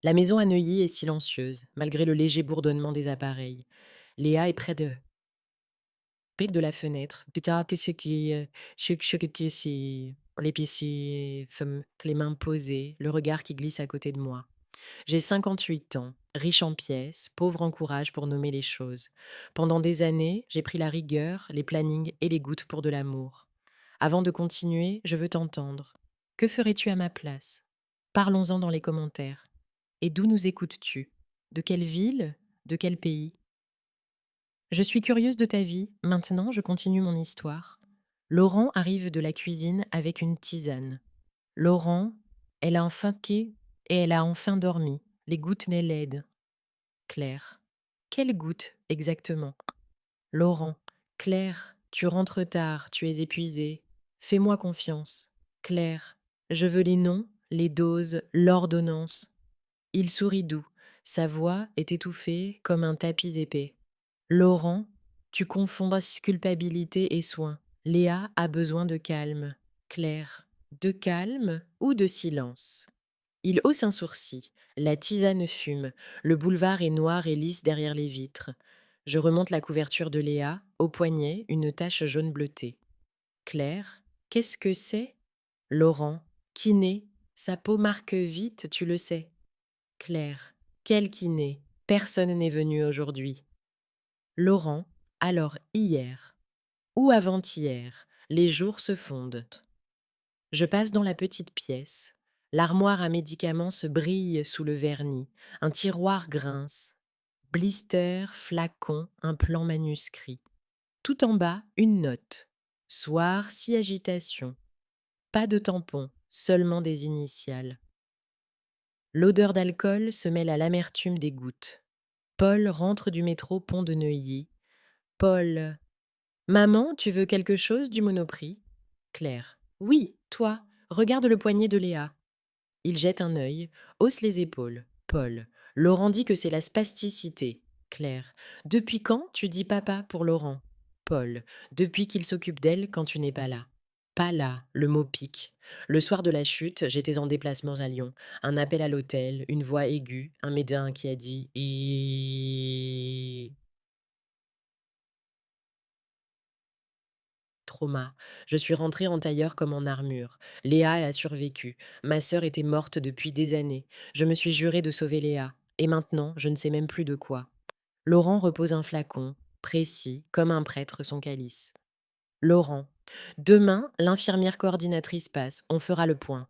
La maison à Neuilly est silencieuse, malgré le léger bourdonnement des appareils. Léa est près de la fenêtre. Peut-être ce qui, les pieds, les mains posées, le regard qui glisse à côté de moi. J'ai 58 ans, riche en pièces, pauvre en courage pour nommer les choses. Pendant des années, j'ai pris la rigueur, les plannings et les gouttes pour de l'amour. Avant de continuer, je veux t'entendre. Que ferais-tu à ma place? Parlons-en dans les commentaires. Et d'où nous écoutes-tu? De quelle ville? De quel pays? Je suis curieuse de ta vie. Maintenant, je continue mon histoire. Laurent arrive de la cuisine avec une tisane. Laurent, elle a enfin quai et elle a enfin dormi. Les gouttes n'est l'aident. Claire. Quelles gouttes exactement? Laurent. Claire, tu rentres tard, tu es épuisée. Fais-moi confiance. Claire. Je veux les noms, les doses, l'ordonnance. Il sourit doux. Sa voix est étouffée comme un tapis épais. Laurent, tu confonds culpabilité et soin. Léa a besoin de calme. Claire, de calme ou de silence? Il hausse un sourcil. La tisane fume. Le boulevard est noir et lisse derrière les vitres. Je remonte la couverture de Léa. Au poignet, une tache jaune bleutée. Claire, qu'est-ce que c'est? Laurent, kiné. Sa peau marque vite, tu le sais. Claire, quel kiné? Personne n'est venu aujourd'hui. Laurent, alors hier ou avant-hier, les jours se fondent. Je passe dans la petite pièce. L'armoire à médicaments se brille sous le vernis. Un tiroir grince. Blister, flacon, un plan manuscrit. Tout en bas, une note. Soir, si agitation. Pas de tampon, seulement des initiales. L'odeur d'alcool se mêle à l'amertume des gouttes. Paul rentre du métro Pont de Neuilly. Paul. Maman, tu veux quelque chose du Monoprix? Claire. Oui, toi. Regarde le poignet de Léa. Il jette un œil, hausse les épaules. Paul. Laurent dit que c'est la spasticité. Claire. Depuis quand tu dis papa pour Laurent? Paul. Depuis qu'il s'occupe d'elle quand tu n'es pas là. Pas là, le mot pique. Le soir de la chute, j'étais en déplacement à Lyon. Un appel à l'hôtel, une voix aiguë, un médecin qui a dit trauma. Je suis rentrée en tailleur comme en armure. Léa a survécu. Ma sœur était morte depuis des années. Je me suis juré de sauver Léa. Et maintenant, je ne sais même plus de quoi. Laurent repose un flacon, précis, comme un prêtre son calice. Laurent. Demain, l'infirmière coordinatrice passe. On fera le point.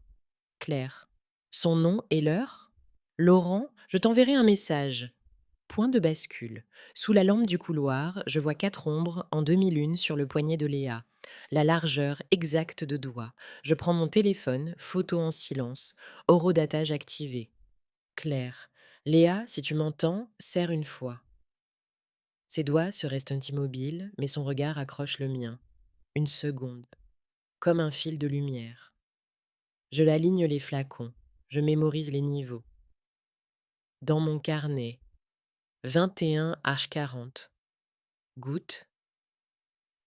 Claire. Son nom et l'heure? Laurent, je t'enverrai un message. Point de bascule. Sous la lampe du couloir, je vois 4 ombres en demi-lune sur le poignet de Léa. La largeur exacte de doigt. Je prends mon téléphone, photo en silence, horodatage activé. Claire. Léa, si tu m'entends, serre une fois. Ses doigts se restent immobiles, mais son regard accroche le mien. Une seconde. Comme un fil de lumière. Je l'aligne les flacons. Je mémorise les niveaux. Dans mon carnet, 21H40. Gouttes.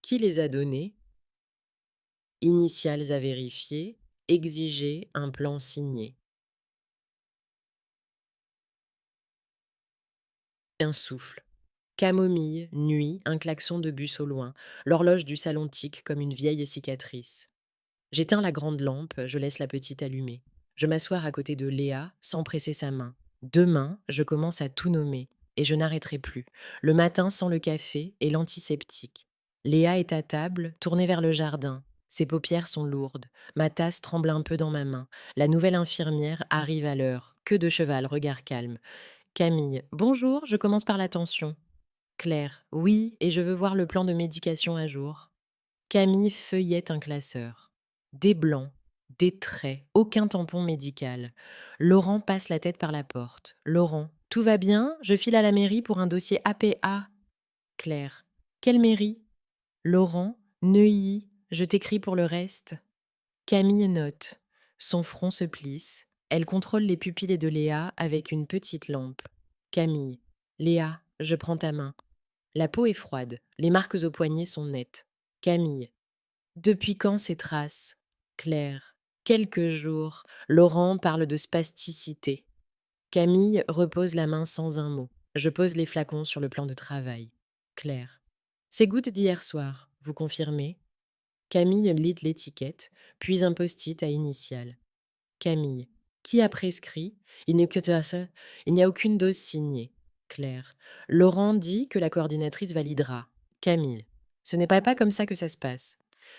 Qui les a donnés? Initiales à vérifier. Exiger un plan signé. Un souffle. Camomille, nuit, un klaxon de bus au loin. L'horloge du salon tique comme une vieille cicatrice. J'éteins la grande lampe, je laisse la petite allumée. Je m'assois à côté de Léa, sans presser sa main. Demain, je commence à tout nommer. Et je n'arrêterai plus. Le matin sans le café et l'antiseptique. Léa est à table, tournée vers le jardin. Ses paupières sont lourdes. Ma tasse tremble un peu dans ma main. La nouvelle infirmière arrive à l'heure. Queue de cheval, regard calme. Camille. Bonjour, je commence par l'attention. Claire. Oui, et je veux voir le plan de médication à jour. Camille feuillette un classeur. Des blancs, des traits, aucun tampon médical. Laurent passe la tête par la porte. Laurent. Tout va bien? Je file à la mairie pour un dossier APA. Claire. Quelle mairie? Laurent. Neuilly. Je t'écris pour le reste. Camille note. Son front se plisse. Elle contrôle les pupilles de Léa avec une petite lampe. Camille. Léa, je prends ta main. La peau est froide. Les marques au poignet sont nettes. Camille. Depuis quand ces traces? Claire. Quelques jours. Laurent parle de spasticité. Camille repose la main sans un mot. Je pose les flacons sur le plan de travail. Claire. Ces gouttes d'hier soir, vous confirmez? Camille lit l'étiquette, puis un post-it à initiales. Camille. Qui a prescrit? Il n'y a que de ça. Il n'y a aucune dose signée. Claire. Laurent dit que la coordinatrice validera. Camille. Ce n'est pas comme ça que ça se passe.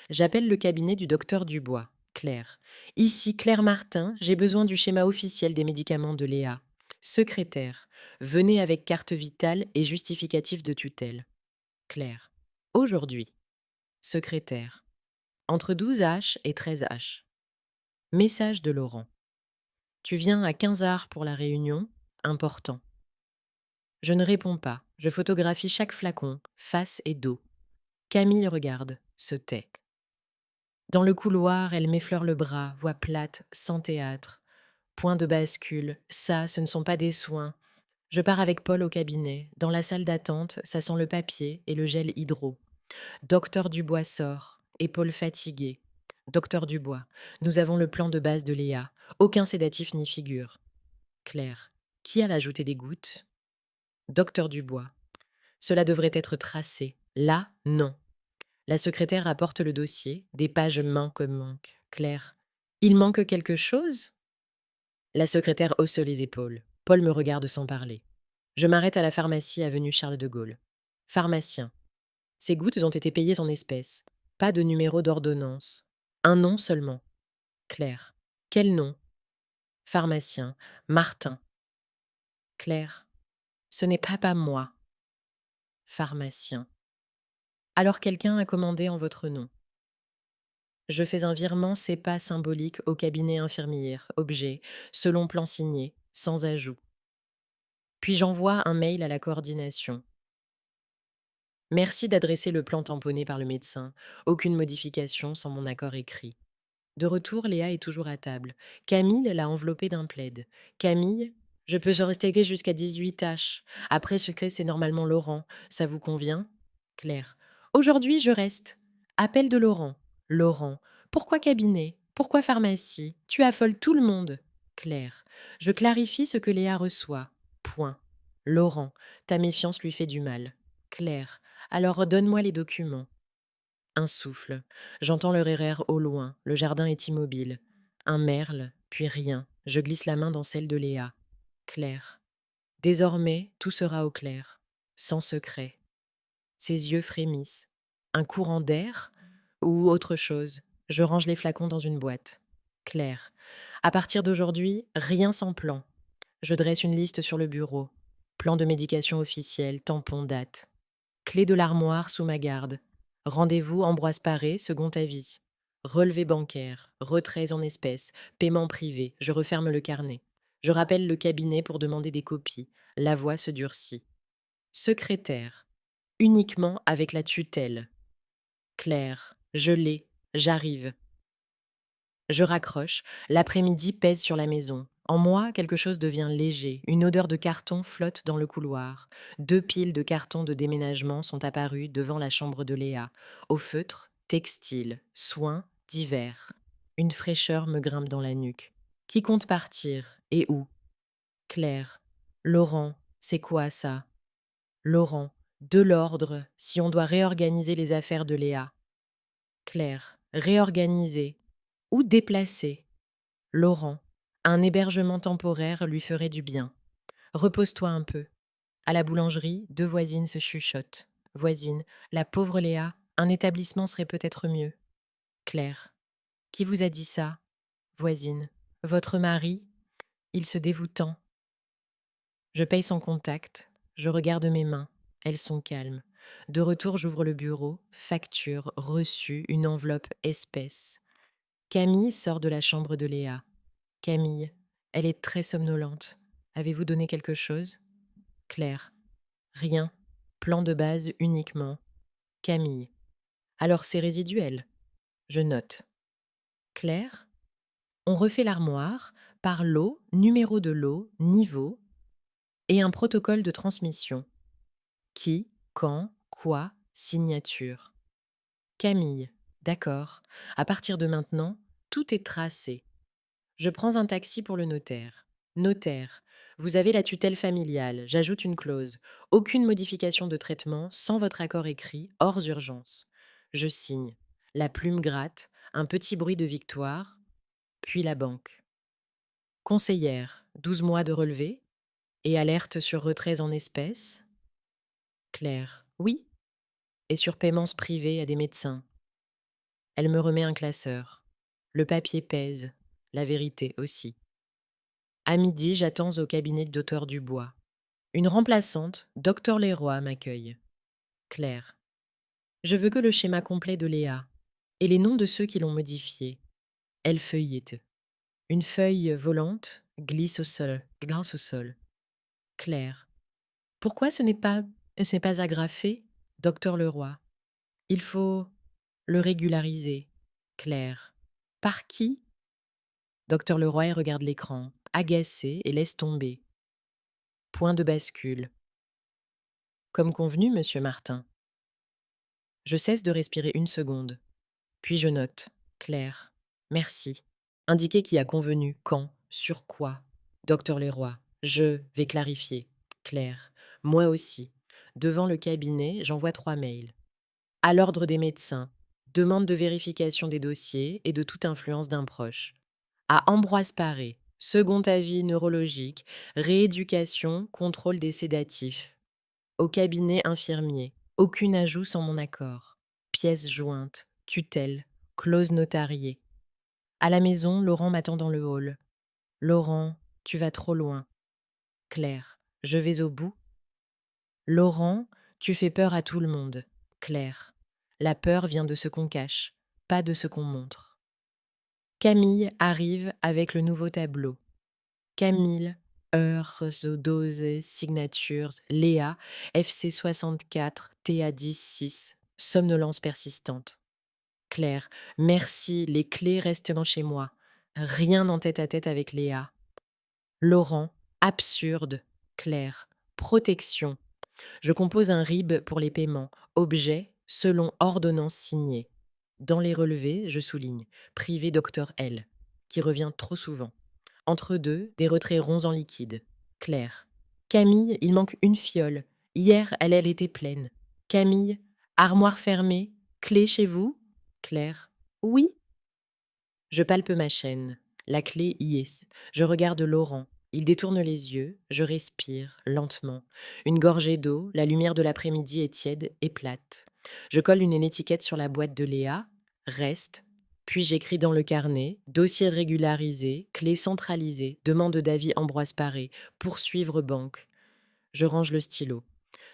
J'appelle le cabinet du docteur Dubois. Claire. Ici Claire Martin, j'ai besoin du schéma officiel des médicaments de Léa. Secrétaire. Venez avec carte vitale et justificatif de tutelle. Claire. Aujourd'hui. Secrétaire. Entre 12H et 13H. Message de Laurent. Tu viens à 15h pour la réunion? Important. Je ne réponds pas. Je photographie chaque flacon, face et dos. Camille regarde, se tait. Dans le couloir, elle m'effleure le bras, voix plate, sans théâtre. Point de bascule. Ça, ce ne sont pas des soins. Je pars avec Paul au cabinet. Dans la salle d'attente, ça sent le papier et le gel hydro. Docteur Dubois sort, épaule fatiguée. Docteur Dubois, nous avons le plan de base de Léa. Aucun sédatif ni figure. Claire, qui a ajouté des gouttes? Docteur Dubois, cela devrait être tracé. Là, non. La secrétaire rapporte le dossier. Des pages manquent. Claire, il manque quelque chose? La secrétaire hausse les épaules. Paul me regarde sans parler. Je m'arrête à la pharmacie avenue Charles de Gaulle. Pharmacien. Ces gouttes ont été payées en espèces. Pas de numéro d'ordonnance. Un nom seulement. Claire. Quel nom? Pharmacien. Martin. Claire. Ce n'est pas moi. Pharmacien. Alors quelqu'un a commandé en votre nom. Je fais un virement CEPA symbolique au cabinet infirmière, objet, selon plan signé, sans ajout. Puis j'envoie un mail à la coordination. Merci d'adresser le plan tamponné par le médecin. Aucune modification sans mon accord écrit. De retour, Léa est toujours à table. Camille l'a enveloppée d'un plaid. Camille, je peux rester jusqu'à 18H. Après, secret, c'est normalement Laurent. Ça vous convient? Claire. Aujourd'hui, je reste. Appel de Laurent. Laurent. Pourquoi cabinet? Pourquoi pharmacie? Tu affoles tout le monde. Claire. Je clarifie ce que Léa reçoit. Point. Laurent. Ta méfiance lui fait du mal. Claire. Alors donne-moi les documents. Un souffle. J'entends le RER au loin. Le jardin est immobile. Un merle, puis rien. Je glisse la main dans celle de Léa. Claire. Désormais, tout sera au clair. Sans secret. Ses yeux frémissent. Un courant d'air ou autre chose. Je range les flacons dans une boîte. Claire. À partir d'aujourd'hui, rien sans plan. Je dresse une liste sur le bureau. Plan de médication officiel, tampon, date. Clé de l'armoire sous ma garde. Rendez-vous Ambroise Paré, second avis. Relevé bancaire, retraits en espèces, paiement privé. Je referme le carnet. Je rappelle le cabinet pour demander des copies. La voix se durcit. Secrétaire. Uniquement avec la tutelle. Claire. Je l'ai. J'arrive. Je raccroche. L'après-midi pèse sur la maison. En moi, quelque chose devient léger. Une odeur de carton flotte dans le couloir. 2 piles de cartons de déménagement sont apparues devant la chambre de Léa. Au feutre, textile, soins, divers. Une fraîcheur me grimpe dans la nuque. Qui compte partir? Et où? Claire. Laurent. C'est quoi ça? Laurent. De l'ordre, si on doit réorganiser les affaires de Léa. Claire. Réorganiser. Ou déplacer. Laurent. Un hébergement temporaire lui ferait du bien. Repose-toi un peu. À la boulangerie, 2 voisines se chuchotent. Voisine, la pauvre Léa, un établissement serait peut-être mieux. Claire. Qui vous a dit ça? Voisine. Votre mari? Il se dévoue tant. Je paye son contact. Je regarde mes mains. Elles sont calmes. De retour, j'ouvre le bureau. Facture, reçu, une enveloppe épaisse. Camille sort de la chambre de Léa. Camille, elle est très somnolente. Avez-vous donné quelque chose? Claire. Rien. Plan de base uniquement. Camille. Alors c'est résiduel. Je note. Claire. On refait l'armoire par lot, numéro de lot, niveau et un protocole de transmission. Qui, quand, quoi, signature. Camille. D'accord. À partir de maintenant, tout est tracé. Je prends un taxi pour le notaire. Notaire. Vous avez la tutelle familiale. J'ajoute une clause. Aucune modification de traitement sans votre accord écrit, hors urgence. Je signe. La plume gratte, un petit bruit de victoire, puis la banque. Conseillère, 12 mois de relevé et alerte sur retraits en espèces. Claire, oui. Et sur paiements privés à des médecins. Elle me remet un classeur. Le papier pèse, la vérité aussi. À midi, j'attends au cabinet de Docteur Dubois. Une remplaçante, Docteur Leroy, m'accueille. Claire. Je veux que le schéma complet de Léa et les noms de ceux qui l'ont modifié. Elle feuillette. Une feuille volante glisse au sol, glance au sol. Claire. Pourquoi ce n'est pas agrafé, Docteur Leroy? Il faut le régulariser. Claire. Par qui? Docteur Leroy regarde l'écran, agacé et laisse tomber. Point de bascule. Comme convenu, monsieur Martin. Je cesse de respirer une seconde. Puis je note. Claire. Merci. Indiquer qui a convenu, quand, sur quoi. Docteur Leroy. Je vais clarifier. Claire. Moi aussi. Devant le cabinet, j'envoie 3 mails. À l'ordre des médecins. Demande de vérification des dossiers et de toute influence d'un proche. À Ambroise Paré. Second avis neurologique, rééducation, contrôle des sédatifs. Au cabinet infirmier. Aucun ajout sans mon accord. Pièces jointes, tutelle, clause notariée. À la maison, Laurent m'attend dans le hall. Laurent, tu vas trop loin. Claire, je vais au bout. Laurent, tu fais peur à tout le monde. Claire, la peur vient de ce qu'on cache, pas de ce qu'on montre. Camille arrive avec le nouveau tableau. Camille, heures, doses, signatures, Léa, FC 64, TA10 6, somnolence persistante. Claire, merci, les clés restent chez moi. Rien en tête-à-tête avec Léa. Laurent, absurde. Claire, protection. Je compose un RIB pour les paiements. Objet, selon ordonnance signée. Dans les relevés, je souligne. Privé Docteur L, qui revient trop souvent. Entre deux, des retraits ronds en liquide. Claire. Camille, il manque une fiole. Hier, elle était pleine. Camille, armoire fermée, clé chez vous? Claire. Oui. Je palpe ma chaîne. La clé y est. Je regarde Laurent. Il détourne les yeux. Je respire, lentement. Une gorgée d'eau, la lumière de l'après-midi est tiède et plate. Je colle une étiquette sur la boîte de Léa. Reste. Puis j'écris dans le carnet, dossier régularisé, clé centralisée, demande d'avis Ambroise Paré, poursuivre banque. Je range le stylo.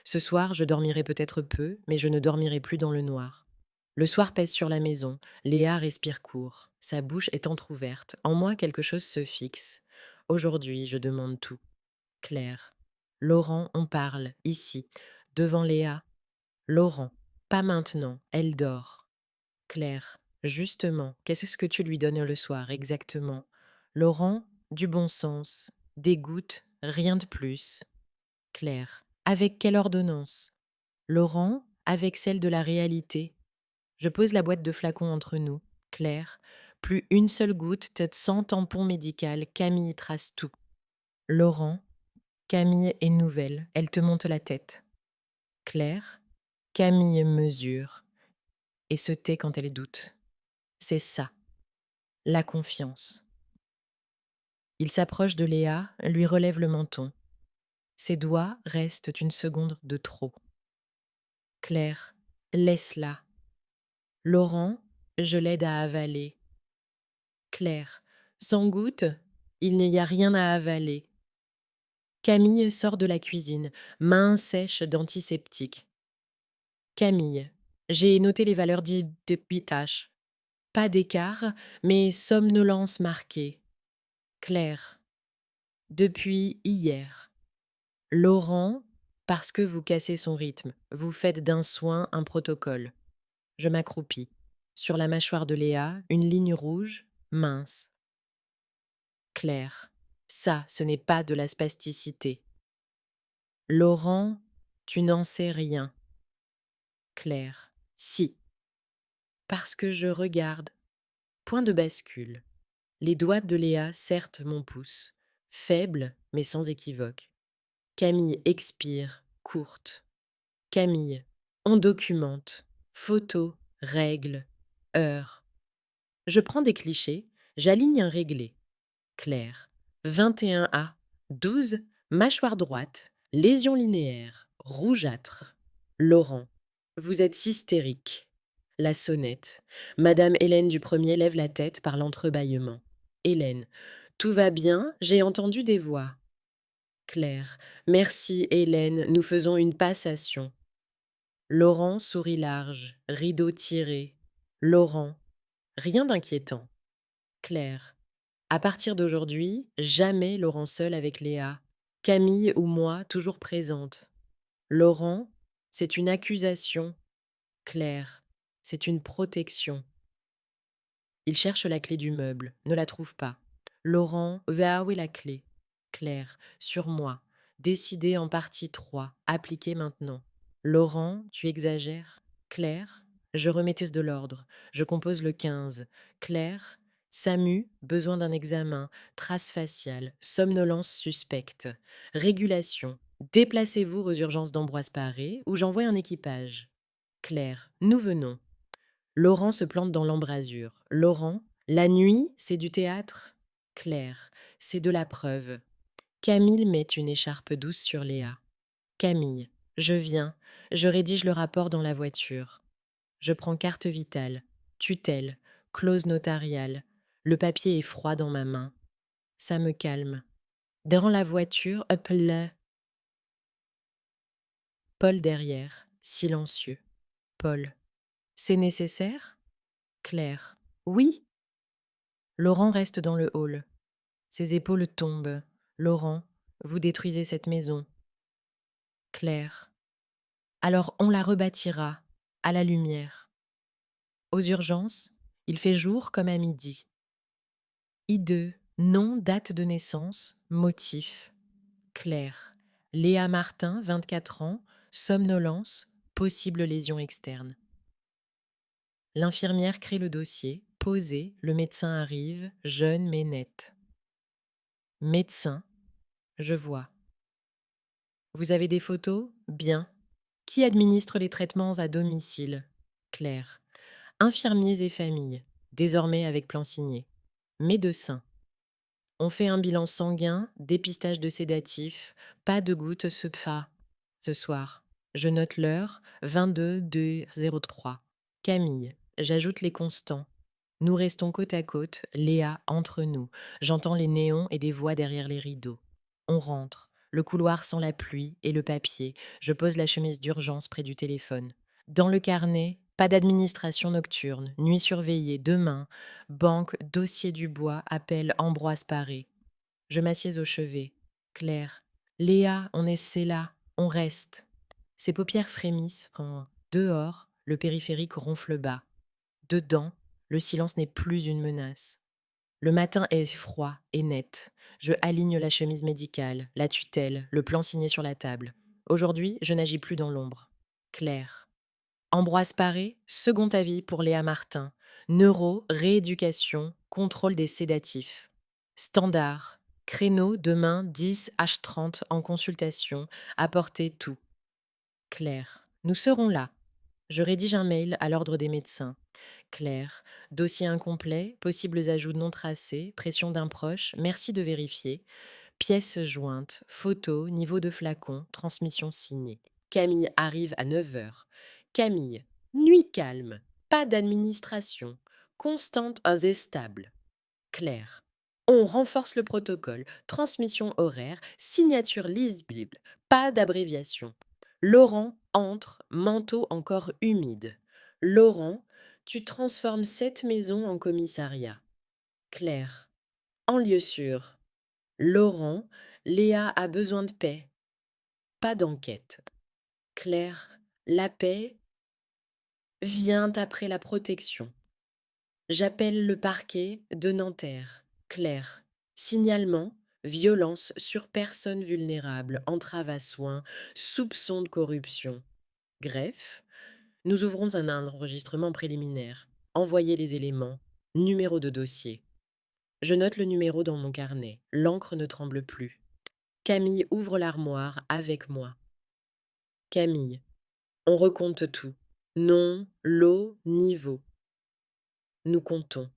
Ce soir, je dormirai peut-être peu, mais je ne dormirai plus dans le noir. Le soir pèse sur la maison. Léa respire court. Sa bouche est entr'ouverte. En moi, quelque chose se fixe. Aujourd'hui, je demande tout. Claire. Laurent, on parle, ici, devant Léa. Laurent. Pas maintenant, elle dort. Claire. Justement, qu'est-ce que tu lui donnes le soir exactement? Laurent. Du bon sens. Des gouttes, rien de plus. Claire. Avec quelle ordonnance? Laurent. Avec celle de la réalité. Je pose la boîte de flacons entre nous. Claire. Plus une seule goutte, sans tampon médical, Camille trace tout. Laurent. Camille est nouvelle, elle te monte la tête. Claire. Camille mesure et se tait quand elle doute. C'est ça, la confiance. Il s'approche de Léa, lui relève le menton. Ses doigts restent une seconde de trop. Claire. Laisse-la. Laurent. Je l'aide à avaler. Claire. Sans goutte, il n'y a rien à avaler. Camille sort de la cuisine, main sèche d'antiseptique. Camille. J'ai noté les valeurs d'IPH. Pas d'écart, mais somnolence marquée. Claire. Depuis hier. Laurent. Parce que vous cassez son rythme. Vous faites d'un soin un protocole. Je m'accroupis. Sur la mâchoire de Léa, une ligne rouge, mince. Claire. Ça, ce n'est pas de la spasticité. Laurent, tu n'en sais rien. Claire. Si. Parce que je regarde. Point de bascule. Les doigts de Léa serrent mon pouce. Faible, mais sans équivoque. Camille expire, courte. Camille, on documente. Photos, règles, heures. Je prends des clichés, j'aligne un réglé. Claire. 21A. 12. Mâchoire droite. Lésion linéaire. Rougeâtre. Laurent. Vous êtes hystérique. La sonnette. Madame Hélène du premier lève la tête par l'entrebâillement. Hélène. Tout va bien, j'ai entendu des voix. Claire. Merci Hélène, nous faisons une passation. Laurent sourit large, rideau tiré. Laurent. Rien d'inquiétant. Claire. À partir d'aujourd'hui, jamais Laurent seul avec Léa. Camille ou moi, toujours présente. Laurent, c'est une accusation. Claire, c'est une protection. Il cherche la clé du meuble, ne la trouve pas. Laurent, va où est la clé? Claire, sur moi. Décidé en partie 3, appliqué maintenant. Laurent, tu exagères. Claire, je remettais de l'ordre. Je compose le 15. Claire, SAMU, besoin d'un examen. Trace faciale, somnolence suspecte. Régulation, déplacez-vous aux urgences d'Ambroise Paré ou j'envoie un équipage. Claire, nous venons. Laurent se plante dans l'embrasure. Laurent, la nuit, c'est du théâtre. Claire, c'est de la preuve. Camille met une écharpe douce sur Léa. Camille, je viens, je rédige le rapport dans la voiture. Je prends carte vitale, tutelle, clause notariale. Le papier est froid dans ma main. Ça me calme. Dans la voiture, hop là. Paul derrière, silencieux. Paul, c'est nécessaire? Claire, oui. Laurent reste dans le hall. Ses épaules tombent. Laurent, vous détruisez cette maison. Claire, alors on la rebâtira, à la lumière. Aux urgences, il fait jour comme à midi. I2, nom, date de naissance, motif. Claire, Léa Martin, 24 ans, somnolence, possible lésion externe. L'infirmière crée le dossier, posé, le médecin arrive, jeune mais net. Médecin, je vois. Vous avez des photos? Bien. Qui administre les traitements à domicile? Claire. Infirmiers et familles, désormais avec plan signé. Médecin. On fait un bilan sanguin, dépistage de sédatifs, pas de gouttes ce soir. Je note l'heure, 22-2-03. Camille. J'ajoute les constants. Nous restons côte à côte, Léa entre nous. J'entends les néons et des voix derrière les rideaux. On rentre. Le couloir sent la pluie et le papier. Je pose la chemise d'urgence près du téléphone. Dans le carnet, pas d'administration nocturne, nuit surveillée, demain, banque, dossier du bois, appel Ambroise Paré. Je m'assieds au chevet. Claire. Léa, on essaie là, on reste. Ses paupières frémissent quand, dehors, le périphérique ronfle bas. Dedans, le silence n'est plus une menace. Le matin est froid et net. Je aligne la chemise médicale, la tutelle, le plan signé sur la table. Aujourd'hui, je n'agis plus dans l'ombre. Claire. Ambroise Paré, second avis pour Léa Martin. Neuro, rééducation, contrôle des sédatifs. Standard. Créneau demain 10h30 en consultation. Apportez tout. Claire. Nous serons là. Je rédige un mail à l'ordre des médecins. Claire. Dossier incomplet, possibles ajouts non tracés, pression d'un proche, merci de vérifier. Pièces jointes, photos, niveau de flacon, transmission signée. Camille arrive à 9h. Camille. Nuit calme. Pas d'administration. Constante et stable. Claire. On renforce le protocole. Transmission horaire. Signature lisible. Pas d'abréviation. Laurent entre, manteau encore humide. Laurent, tu transformes cette maison en commissariat. Claire. En lieu sûr. Laurent, Léa a besoin de paix. Pas d'enquête. Claire, la paix vient après la protection. J'appelle le parquet de Nanterre. Claire, signalement, violence sur personne vulnérable, entrave à soins, soupçon de corruption. Greffe, nous ouvrons un enregistrement préliminaire. Envoyez les éléments. Numéro de dossier. Je note le numéro dans mon carnet. L'encre ne tremble plus. Camille ouvre l'armoire avec moi. Camille, on recompte tout. Nom, lot, niveau. Nous comptons.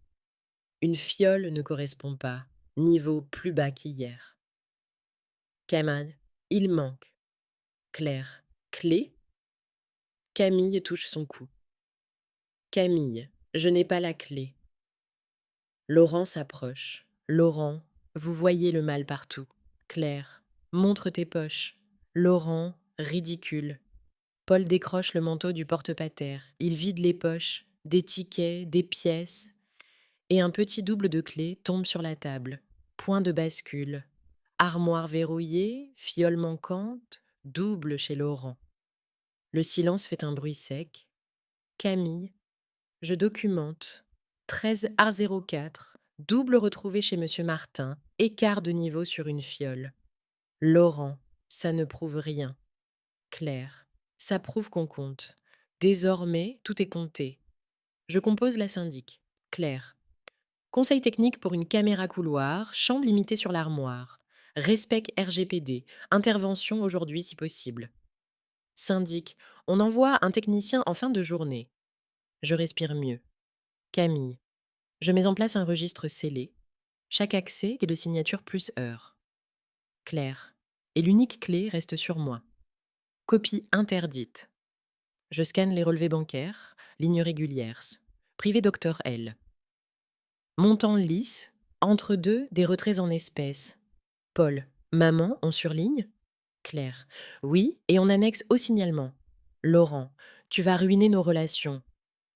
Une fiole ne correspond pas. Niveau plus bas qu'hier. Camille, il manque. Claire, clé. Camille touche son cou. Camille, je n'ai pas la clé. Laurent s'approche. Laurent, vous voyez le mal partout. Claire, montre tes poches. Laurent, ridicule. Paul décroche le manteau du porte-patère. Il vide les poches, des tickets, des pièces, et un petit double de clés tombe sur la table. Point de bascule. Armoire verrouillée, fiole manquante, double chez Laurent. Le silence fait un bruit sec. Camille, je documente. 13 R04, double retrouvé chez Monsieur Martin, écart de niveau sur une fiole. Laurent, ça ne prouve rien. Claire, ça prouve qu'on compte. Désormais, tout est compté. Je compose la syndic. Claire. Conseil technique pour une caméra couloir, champ limité sur l'armoire. Respect RGPD. Intervention aujourd'hui si possible. Syndic. On envoie un technicien en fin de journée. Je respire mieux. Camille. Je mets en place un registre scellé. Chaque accès est de signature plus heure. Claire. Et l'unique clé reste sur moi. Copie interdite. Je scanne les relevés bancaires, lignes régulières. Privé Docteur L. Montant lisse, entre deux, des retraits en espèces. Paul. Maman, on surligne. Claire. Oui, et on annexe au signalement. Laurent. Tu vas ruiner nos relations.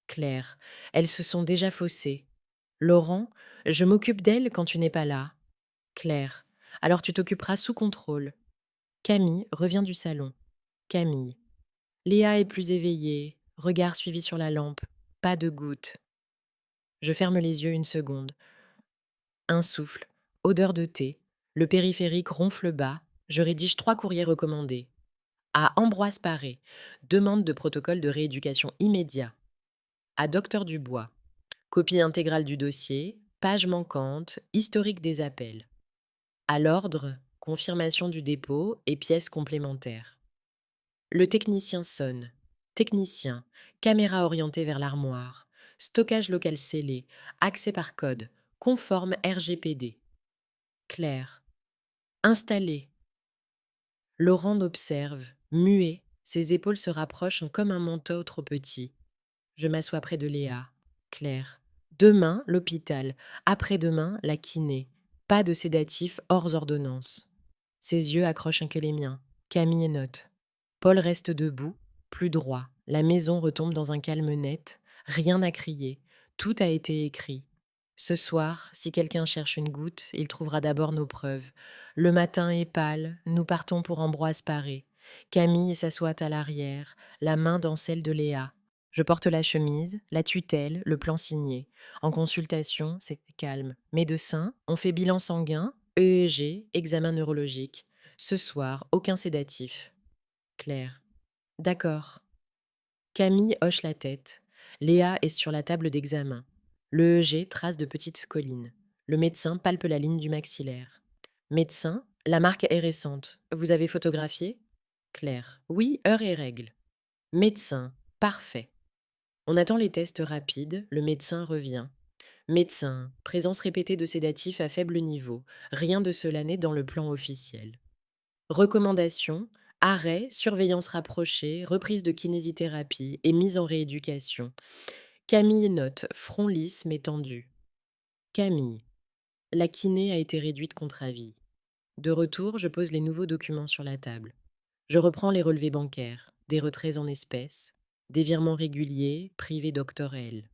Claire. Elles se sont déjà faussées. Laurent. Je m'occupe d'elles quand tu n'es pas là. Claire. Alors tu t'occuperas sous contrôle. Camille revient du salon. Camille. Léa est plus éveillée, regard suivi sur la lampe, pas de goutte. Je ferme les yeux une seconde. Un souffle, odeur de thé, le périphérique ronfle bas, je rédige 3 courriers recommandés. À Ambroise Paré, demande de protocole de rééducation immédiat. À Docteur Dubois, copie intégrale du dossier, page manquante, historique des appels. À l'ordre, confirmation du dépôt et pièces complémentaires. Le technicien sonne. Technicien, caméra orientée vers l'armoire, stockage local scellé, accès par code, conforme RGPD. Claire. Installé. Laurent m'observe, muet, ses épaules se rapprochent comme un manteau trop petit. Je m'assois près de Léa. Claire. Demain, l'hôpital. Après-demain, la kiné. Pas de sédatif hors ordonnance. Ses yeux accrochent un que les miens. Camille note. Paul reste debout, plus droit. La maison retombe dans un calme net. Rien n'a crié. Tout a été écrit. Ce soir, si quelqu'un cherche une goutte, il trouvera d'abord nos preuves. Le matin est pâle, nous partons pour Ambroise Paré. Camille s'assoit à l'arrière, la main dans celle de Léa. Je porte la chemise, la tutelle, le plan signé. En consultation, c'est calme. Médecin, on fait bilan sanguin, EEG, examen neurologique. Ce soir, aucun sédatif. Claire. D'accord. Camille hoche la tête. Léa est sur la table d'examen. Le EEG trace de petites collines. Le médecin palpe la ligne du maxillaire. Médecin, la marque est récente. Vous avez photographié? Claire. Oui, heure et règle. Médecin. Parfait. On attend les tests rapides. Le médecin revient. Médecin. Présence répétée de sédatifs à faible niveau. Rien de cela n'est dans le plan officiel. Recommandations, arrêt, surveillance rapprochée, reprise de kinésithérapie et mise en rééducation. Camille note, front lisse mais tendu. Camille, la kiné a été réduite contre avis. De retour, je pose les nouveaux documents sur la table. Je reprends les relevés bancaires, des retraits en espèces, des virements réguliers, privés doctorels.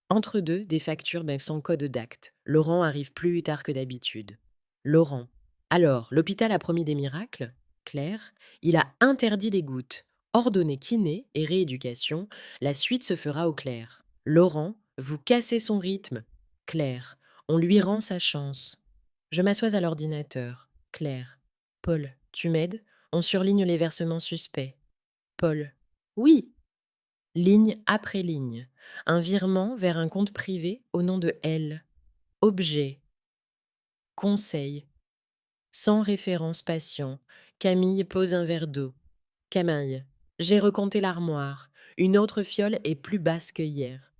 Entre deux, des factures sans code d'acte. Laurent arrive plus tard que d'habitude. Laurent. Alors, l'hôpital a promis des miracles? Claire. Il a interdit les gouttes. Ordonné kiné et rééducation. La suite se fera au clair. Laurent. Vous cassez son rythme. Claire. On lui rend sa chance. Je m'assois à l'ordinateur. Claire. Paul. Tu m'aides? On surligne les versements suspects. Paul. Oui. Ligne après ligne. Un virement vers un compte privé au nom de elle. Objet, conseil, sans référence patient. Camille pose un verre d'eau. Camille. J'ai recompté l'armoire. Une autre fiole est plus basse que hier.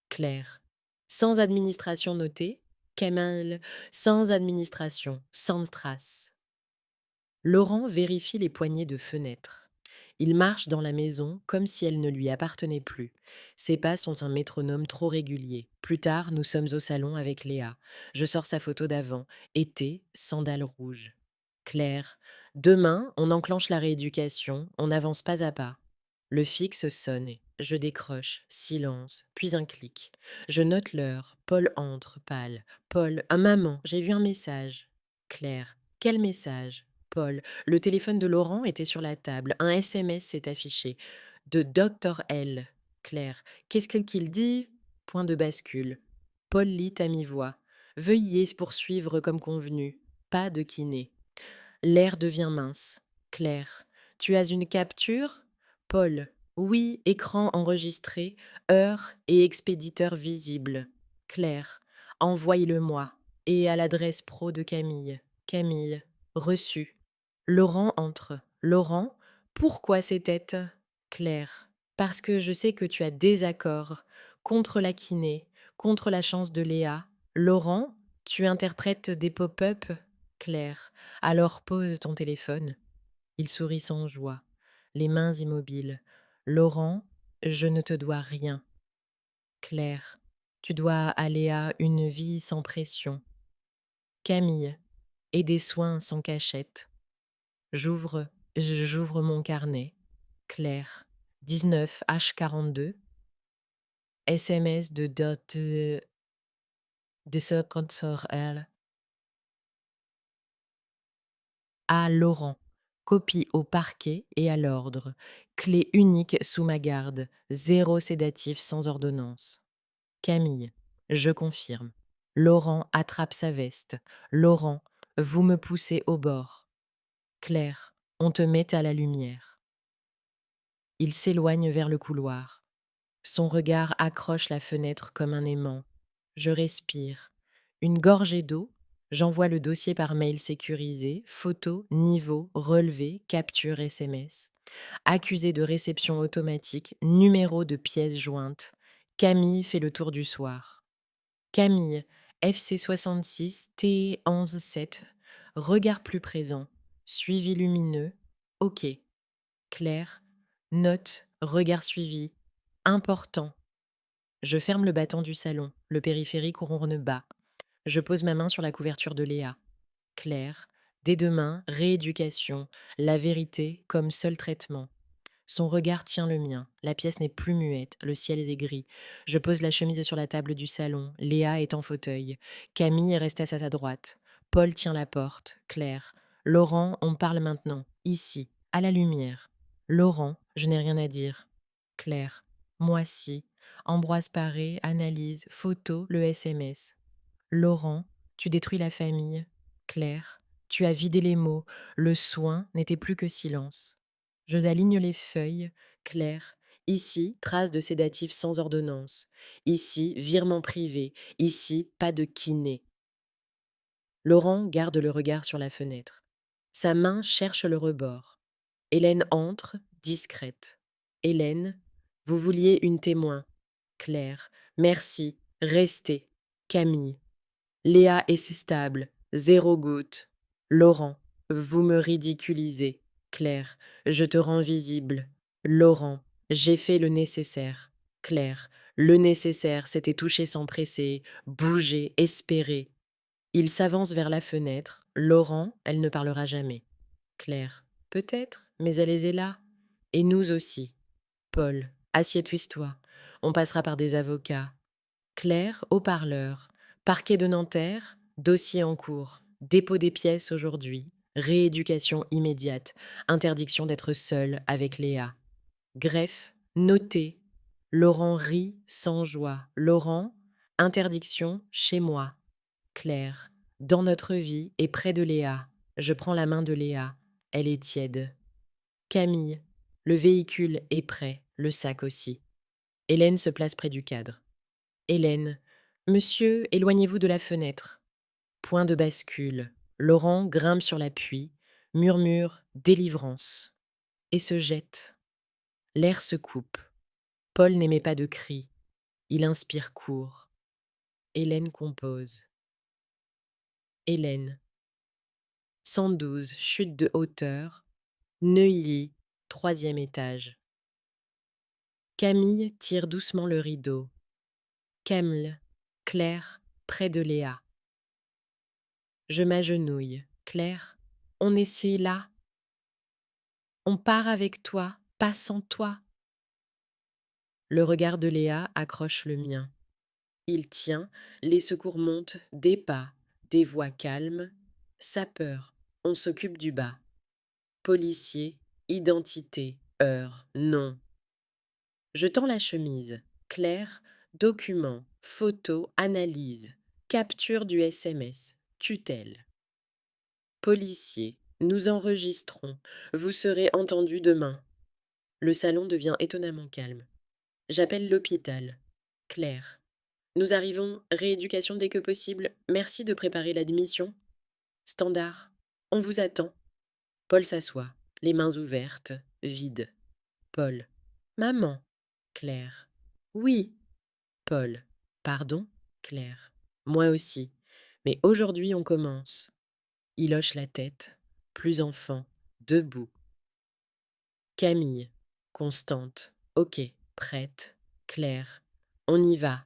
Claire. Sans administration notée. Camille. Sans administration. Sans trace. Laurent vérifie les poignées de fenêtre. Il marche dans la maison comme si elle ne lui appartenait plus. Ses pas sont un métronome trop régulier. Plus tard, nous sommes au salon avec Léa. Je sors sa photo d'avant. Été, sandales rouges. Claire. Demain, on enclenche la rééducation, on avance pas à pas. Le fixe sonne. Je décroche. Silence. Puis un clic. Je note l'heure. Paul entre, pâle. Paul. Ah, maman, j'ai vu un message. Claire. Quel message? Paul. Le téléphone de Laurent était sur la table. Un SMS s'est affiché. De Dr L. Claire. Qu'est-ce qu'il dit? Point de bascule. Paul lit à mi-voix. Veuillez se poursuivre comme convenu. Pas de kiné. L'air devient mince. Claire. Tu as une capture? Paul. Oui, écran enregistré, heure et expéditeur visible. Claire. Envoie-le-moi. Et à l'adresse pro de Camille. Camille. Reçu. Laurent entre. Laurent. Pourquoi ces têtes? Claire. Parce que je sais que tu as des accords. Contre la kiné, contre la chance de Léa. Laurent, tu interprètes des pop-up? Claire. Alors pose ton téléphone. Il sourit sans joie, les mains immobiles. Laurent, je ne te dois rien. Claire. Tu dois aller à une vie sans pression. Camille. Et des soins sans cachette. J'ouvre, j'ouvre mon carnet. Claire. 19H42. SMS de ce consort L. À Laurent. Copie au parquet et à l'ordre. Clé unique sous ma garde. Zéro sédatif sans ordonnance. Camille. Je confirme. Laurent attrape sa veste. Laurent, vous me poussez au bord. Claire. On te met à la lumière. Il s'éloigne vers le couloir. Son regard accroche la fenêtre comme un aimant. Je respire. Une gorgée d'eau. J'envoie le dossier par mail sécurisé, photo, niveau, relevé, capture SMS. Accusé de réception automatique, numéro de pièce jointe. Camille fait le tour du soir. Camille, FC66, T117, regard plus présent, suivi lumineux, OK. Claire, note, regard suivi, important. Je ferme le battant du salon, le périphérique ronronne bas. Je pose ma main sur la couverture de Léa. Claire, dès demain, rééducation, la vérité comme seul traitement. Son regard tient le mien. La pièce n'est plus muette, le ciel est gris. Je pose la chemise sur la table du salon. Léa est en fauteuil. Camille reste à sa droite. Paul tient la porte. Claire. Laurent, on parle maintenant. Ici, à la lumière. Laurent, je n'ai rien à dire. Claire. Moi si. Ambroise Paré, analyse, photo, le SMS. Laurent, tu détruis la famille. Claire, tu as vidé les mots. Le soin n'était plus que silence. Je aligne les feuilles. Claire, ici, trace de sédatifs sans ordonnance. Ici, virement privé. Ici, pas de kiné. Laurent garde le regard sur la fenêtre. Sa main cherche le rebord. Hélène entre, discrète. Hélène, vous vouliez une témoin. Claire, merci, restez. Camille, Léa est si stable, zéro goutte. Laurent, vous me ridiculisez. Claire, je te rends visible. Laurent, j'ai fait le nécessaire. Claire, le nécessaire, c'était toucher sans presser, bouger, espérer. Il s'avance vers la fenêtre. Laurent, elle ne parlera jamais. Claire, peut-être, mais elle est là. Et nous aussi. Paul, assieds-toi. On passera par des avocats. Claire, haut-parleur. Parquet de Nanterre, dossier en cours. Dépôt des pièces aujourd'hui. Rééducation immédiate. Interdiction d'être seule avec Léa. Greffe, noté. Laurent rit sans joie. Laurent, interdiction chez moi. Claire, dans notre vie et près de Léa. Je prends la main de Léa. Elle est tiède. Camille, le véhicule est prêt, le sac aussi. Hélène se place près du cadre. Hélène. Monsieur, éloignez-vous de la fenêtre. Point de bascule. Laurent grimpe sur l'appui, murmure délivrance et se jette. L'air se coupe. Paul n'émet pas de cris. Il inspire court. Hélène compose. Hélène. 112, chute de hauteur. Neuilly, 3e étage. Camille tire doucement le rideau. Keml, Claire, près de Léa. Je m'agenouille. Claire, on essaie là. On part avec toi, pas sans toi. Le regard de Léa accroche le mien. Il tient, les secours montent, des pas, des voix calmes. Sapeur, on s'occupe du bas. Policier, identité, heure, nom. Je tends la chemise. Claire, document, photo, analyse. Capture du SMS, tutelle. Policier, nous enregistrons. Vous serez entendu demain. Le salon devient étonnamment calme. J'appelle l'hôpital. Claire. Nous arrivons, rééducation dès que possible. Merci de préparer l'admission. Standard. On vous attend. Paul s'assoit, les mains ouvertes, vides. Paul. Maman. Claire. Oui. Paul. Pardon. Claire. Moi aussi. Mais aujourd'hui on commence. Il hoche la tête, plus enfant, debout. Camille. Constante. Ok. Prête. Claire. On y va.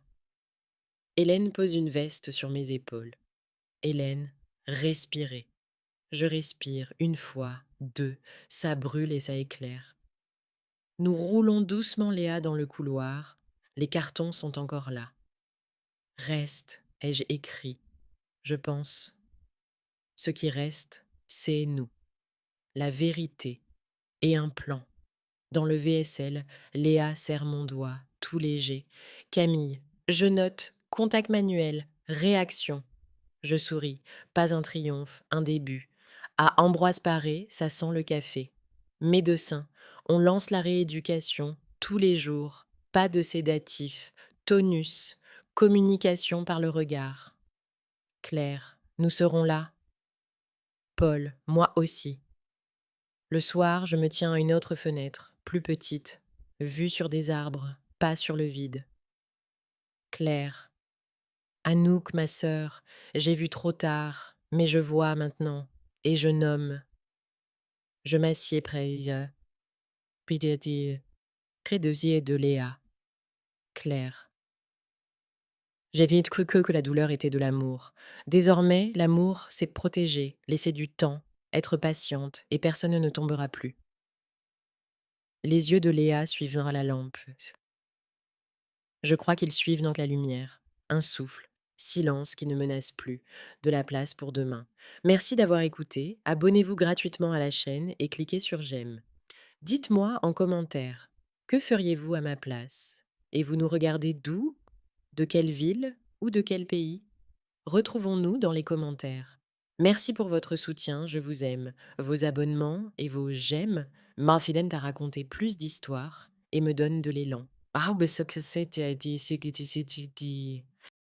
Hélène pose une veste sur mes épaules. Hélène, respirez. Je respire une fois, deux, ça brûle et ça éclaire. Nous roulons doucement Léa dans le couloir. Les cartons sont encore là. Reste, ai-je écrit. Je pense. Ce qui reste, c'est nous. La vérité et un plan. Dans le VSL, Léa serre mon doigt, tout léger. Camille, je note, contact manuel, réaction. Je souris, pas un triomphe, un début. À Ambroise Paré, ça sent le café. Médecin, on lance la rééducation tous les jours. Pas de sédatif, tonus, communication par le regard. Claire, nous serons là. Paul, moi aussi. Le soir, je me tiens à une autre fenêtre, plus petite, vue sur des arbres, pas sur le vide. Claire. Anouk, ma sœur, j'ai vu trop tard, mais je vois maintenant, et je nomme. Je m'assieds près de yeux de Léa. Claire. J'ai vite cru que la douleur était de l'amour. Désormais, l'amour, c'est de protéger, laisser du temps, être patiente, et personne ne tombera plus. Les yeux de Léa suivent la lampe. Je crois qu'ils suivent dans la lumière. Un souffle, silence qui ne menace plus, de la place pour demain. Merci d'avoir écouté, abonnez-vous gratuitement à la chaîne et cliquez sur j'aime. Dites-moi en commentaire, que feriez-vous à ma place? Et vous nous regardez d'où? De quelle ville ou de quel pays? Retrouvons-nous dans les commentaires. Merci pour votre soutien, je vous aime. Vos abonnements et vos j'aime m'infidèlent à raconter plus d'histoires et me donnent de l'élan. Ah, ben ce que c'est, dit,